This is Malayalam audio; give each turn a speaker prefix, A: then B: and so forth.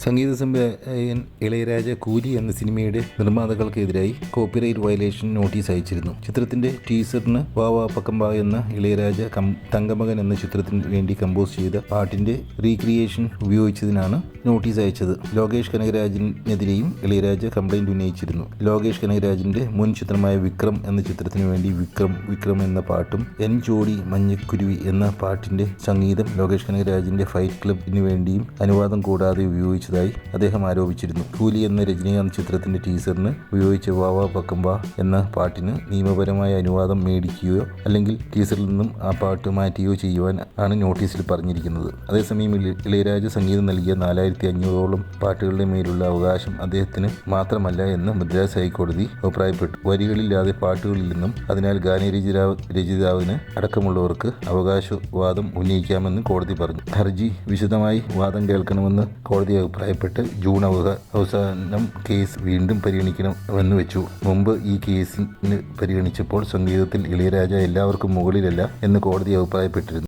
A: സംഗീത സംവിധായകൻ ഇളയരാജ കൂലി എന്ന സിനിമയുടെ നിർമ്മാതാക്കൾക്കെതിരായി കോപ്പിറൈറ്റ് വയലേഷൻ നോട്ടീസ് അയച്ചിരുന്നു. ചിത്രത്തിന്റെ ടീസറിന് വാ വാ പക്കമ്പ എന്ന ഇളയരാജ തങ്കമകൻ എന്ന ചിത്രത്തിന് വേണ്ടി കമ്പോസ് ചെയ്ത പാട്ടിന്റെ റീക്രിയേഷൻ ഉപയോഗിച്ചതിനാണ് നോട്ടീസ് അയച്ചത്. ലോകേഷ് കനകരാജിനെതിരെയും ഇളയരാജ കംപ്ലൈന്റ് ഉന്നയിച്ചിരുന്നു. ലോകേഷ് കനകരാജിന്റെ മുൻ ചിത്രമായ വിക്രം എന്ന ചിത്രത്തിന് വേണ്ടി വിക്രം എന്ന പാട്ടും എൻ ജോഡി മഞ്ഞക്കുരുവി എന്ന പാട്ടിന്റെ സംഗീതം ലോകേഷ് കനകരാജിന്റെ ഫൈറ്റ് ക്ലബിന് വേണ്ടിയും അനുവാദം കൂടാതെ ഉപയോഗിച്ചതായി അദ്ദേഹം ആരോപിച്ചിരുന്നു. കൂലി എന്ന രജനീകാന്ത് ചിത്രത്തിന്റെ ടീസറിന് ഉപയോഗിച്ച വാ വാ പക്കമ്പ എന്ന പാട്ടിന് നിയമപരമായ അനുവാദം മേടിക്കുകയോ അല്ലെങ്കിൽ ടീസറിൽ നിന്നും ആ പാട്ട് മാറ്റുകയോ ചെയ്യുവാൻ ആണ് നോട്ടീസിൽ പറഞ്ഞിരിക്കുന്നത്. അതേസമയം ഇളയരാജ സംഗീതം നൽകിയ 4500ഓളം പാട്ടുകളുടെ മേലുള്ള അവകാശം അദ്ദേഹത്തിന് മാത്രമല്ല എന്ന് മദ്രാസ് ഹൈക്കോടതി അഭിപ്രായപ്പെട്ടു. വരികളില്ലാതെ പാട്ടുകളില്ലെന്നും അതിനാൽ ഗാനരചയിതാവിന് അടക്കമുള്ളവർക്ക് അവകാശവാദം ഉന്നയിക്കാമെന്ന് കോടതി പറഞ്ഞു. ഹർജി വിശദമായി വാദം കേൾക്കണമെന്ന് കോടതി അഭിപ്രായപ്പെട്ട് ജൂൺ അവസാനം കേസ് വീണ്ടും പരിഗണിക്കണമെന്ന് വെച്ചു. മുമ്പ് ഈ കേസിന് പരിഗണിച്ചപ്പോൾ സംഗീതത്തിൽ ഇളയരാജ എല്ലാവർക്കും മുകളിലല്ല എന്ന് കോടതി അഭിപ്രായപ്പെട്ടിരുന്നു.